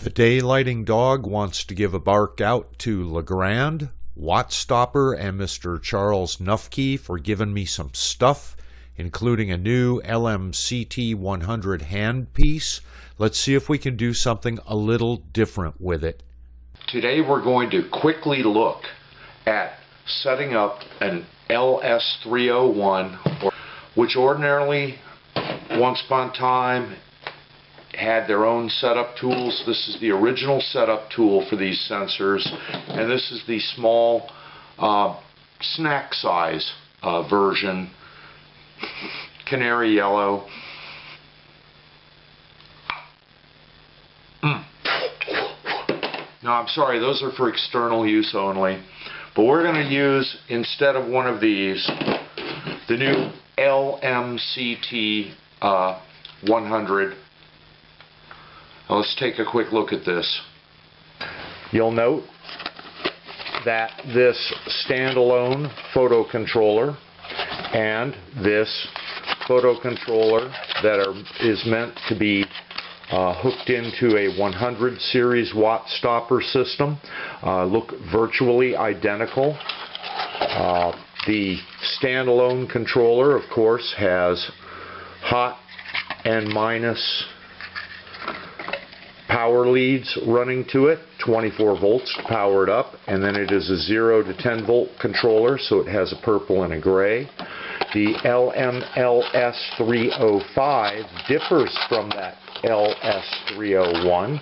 The daylighting dog wants to give a bark out to Legrand, WattStopper, and Mr. Charles Nufke for giving me some stuff, including a new LMCT-100 handpiece. Let's see if we can do something a little different with it. Today we're going to quickly look at setting up an LS-301, which ordinarily, once upon a time, had their own setup tools. This is the original setup tool for these sensors, and this is the small snack size version, canary yellow. No, I'm sorry, those are for external use only. But we're going to use, instead of one of these, the new LMCT-100. Let's take a quick look at this. You'll note that this standalone photo controller and this photo controller that is meant to be hooked into a 100 series WattStopper system look virtually identical. The standalone controller, of course, has hot and minus power leads running to it, 24 volts to power it up, and then it is a 0 to 10 volt controller, so it has a purple and a gray. The LS-305 differs from that LS-301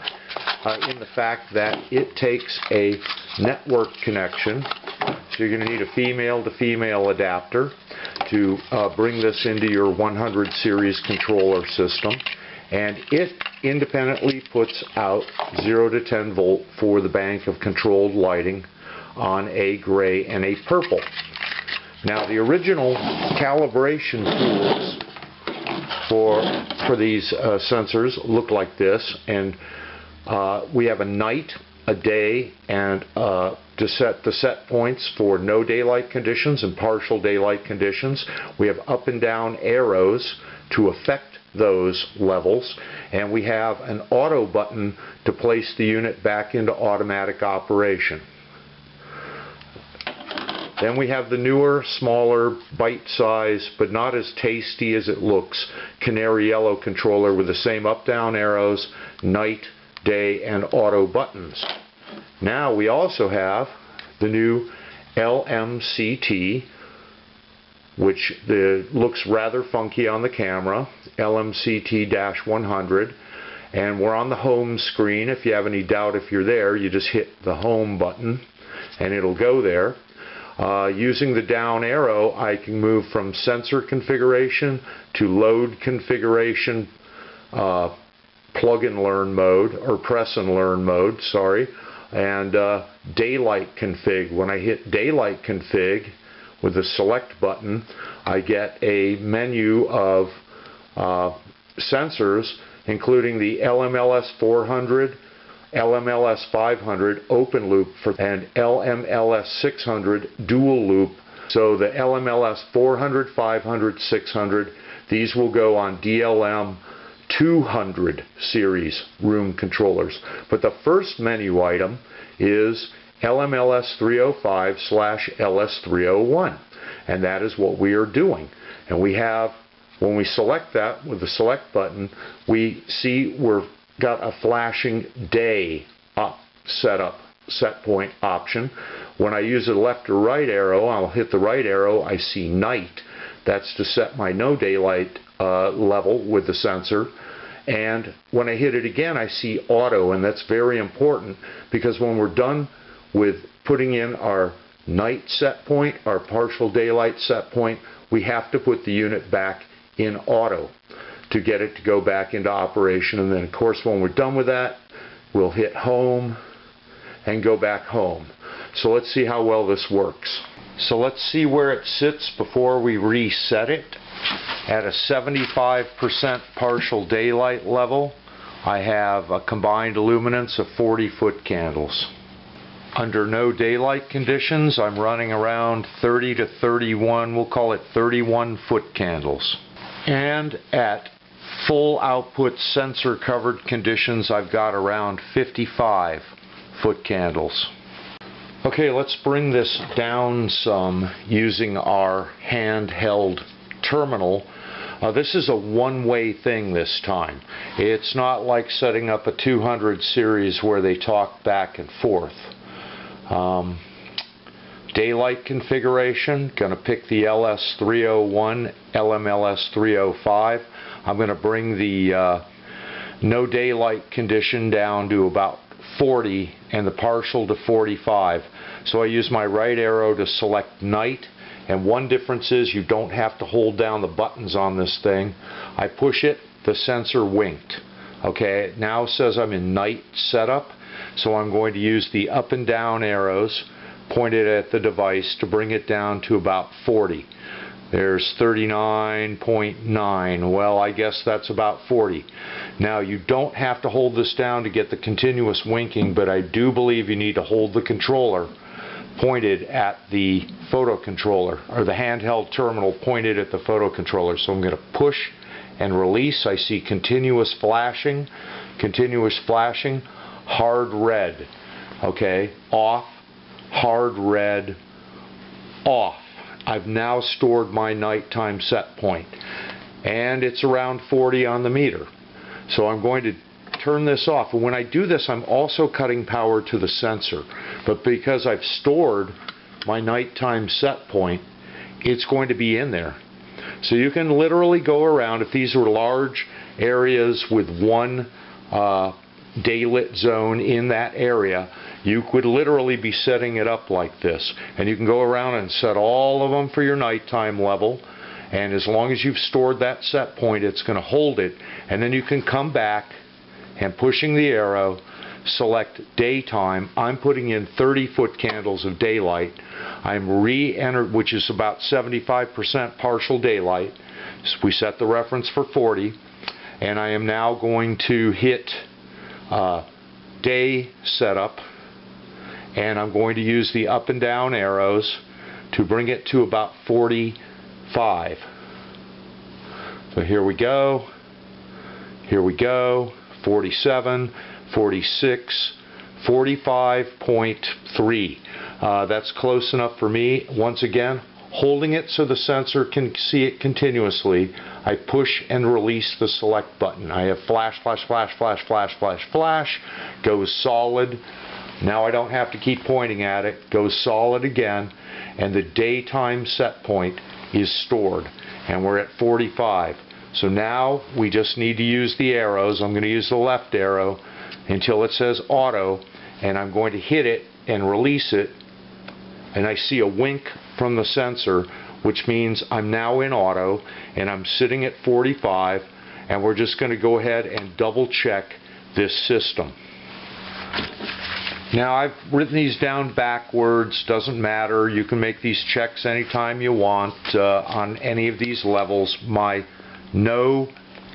in the fact that it takes a network connection, so you're going to need a female to female adapter to bring this into your 100 series controller system, and it independently puts out 0 to 10 volt for the bank of controlled lighting on a gray and a purple. Now, the original calibration tools for these sensors look like this, and we have a night, a day, and to set the set points for no daylight conditions and partial daylight conditions. We have up and down arrows to affect those levels, and we have an auto button to place the unit back into automatic operation. Then we have the newer, smaller, bite-sized, but not as tasty as it looks, canary yellow controller with the same up-down arrows, night, day, and auto buttons. Now we also have the new LMCT, which looks rather funky on the camera, LMCT-100, and we're on the home screen. If you have any doubt if you're there, you just hit the home button and it'll go there. Using the down arrow, I can move from sensor configuration to load configuration, plug and learn mode, or press and learn mode, sorry, and daylight config. When I hit daylight config with the select button, I get a menu of sensors, including the LMLS-400, LMLS-500 open loop and LMLS-600 dual loop. So the LMLS-400, 500, 600, these will go on DLM-200 series room controllers. But the first menu item is LMLS-305/LS-301, and that is what we are doing. And we have, when we select that with the select button, we see we've got a flashing day set point option. When I use the left or right arrow, I'll hit the right arrow, I see night. That's to set my no daylight level with the sensor. And when I hit it again, I see auto, and that's very important because when we're done with putting in our night set point, our partial daylight set point, we have to put the unit back in auto to get it to go back into operation. And then, of course, when we're done with that, we'll hit home and go back home. So let's see how well this works. So let's see where it sits before we reset it. At a 75% partial daylight level, I have a combined luminance of 40 foot candles. Under no daylight conditions, I'm running around 30 to 31, we'll call it 31 foot candles. And at full output sensor covered conditions, I've got around 55 foot candles. Okay, let's bring this down some using our handheld terminal. This is a one-way thing this time. It's not like setting up a 200 series where they talk back and forth. Daylight configuration, going to pick the LS-301, LS-305. I'm going to bring the no daylight condition down to about 40 and the partial to 45. So I use my right arrow to select night, and one difference is you don't have to hold down the buttons on this thing. I push it, the sensor winked. Okay, it now says I'm in night setup, so I'm going to use the up and down arrows pointed at the device to bring it down to about 40. There's 39.9. Well, I guess that's about 40. Now, you don't have to hold this down to get the continuous winking, but I do believe you need to hold the controller pointed at the photo controller, or the handheld terminal pointed at the photo controller. So I'm going to push and release. I see continuous flashing, hard red. Okay, off, hard red, off. I've now stored my nighttime set point, and it's around 40 on the meter. So I'm going to turn this off, and when I do this I'm also cutting power to the sensor, but because I've stored my nighttime set point, it's going to be in there. So you can literally go around, if these are large areas with one daylit zone in that area, you could literally be setting it up like this, and you can go around and set all of them for your nighttime level, and as long as you've stored that set point, it's going to hold it, and then you can come back and pushing the arrow select daytime. I'm putting in 30 foot candles of daylight. I'm re-entered, which is about 75% partial daylight. So we set the reference for 40, and I am now going to hit day setup, and I'm going to use the up and down arrows to bring it to about 45. So here we go, 47, 46, 45.3. That's close enough for me. Once again, holding it so the sensor can see it continuously, I push and release the select button. I have flash, flash, flash, flash, flash, flash, flash, goes solid. Now I don't have to keep pointing at it, goes solid again, and the daytime set point is stored, and we're at 45. So now we just need to use the arrows. I'm going to use the left arrow until it says auto, and I'm going to hit it and release it, and I see a wink from the sensor, which means I'm now in auto, and I'm sitting at 45, and we're just going to go ahead and double check this system. Now, I've written these down backwards, doesn't matter. You can make these checks anytime you want on any of these levels. My no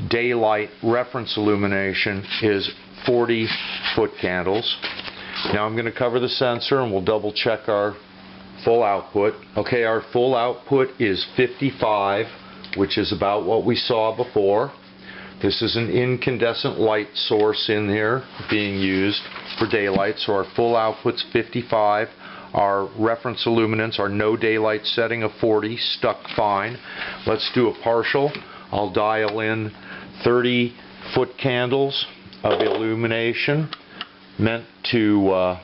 daylight reference illumination is 40 foot candles. Now I'm going to cover the sensor and we'll double check our full output. Okay, our full output is 55, which is about what we saw before. This is an incandescent light source in here being used for daylight, so our full output's 55. Our reference illuminance, our no daylight setting of 40, stuck fine. Let's do a partial. I'll dial in 30 foot candles of illumination meant to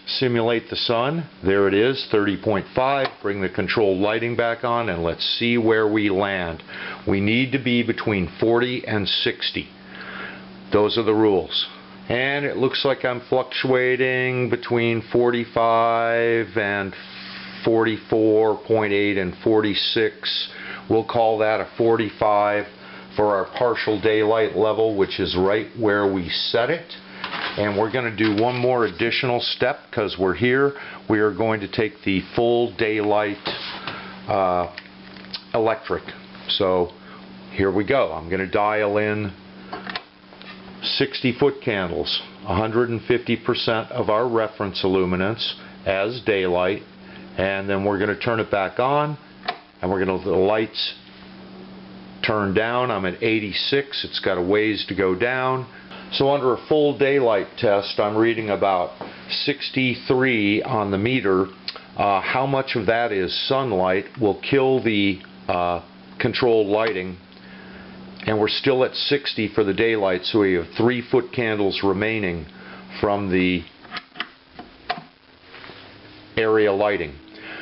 simulate the sun. There it is, 30.5. Bring the control lighting back on and let's see where we land. We need to be between 40 and 60. Those are the rules. And it looks like I'm fluctuating between 45 and 44.8 and 46. We'll call that a 45 for our partial daylight level, which is right where we set it. And we're going to do one more additional step because we're here. We are going to take the full daylight electric. So here we go. I'm going to dial in 60 foot candles, 150% of our reference illuminance as daylight, and then we're going to turn it back on, and we're going to let the lights turn down. I'm at 86. It's got a ways to go down. So under a full daylight test, I'm reading about 63 on the meter. How much of that is sunlight will kill the controlled lighting, and we're still at 60 for the daylight, so we have 3 foot candles remaining from the area lighting.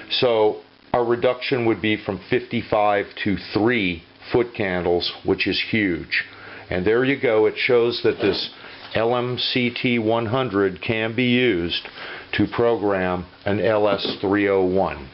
So our reduction would be from 55 to 3 foot candles, which is huge. And there you go. It shows that this LMCT-100 can be used to program an LS-301.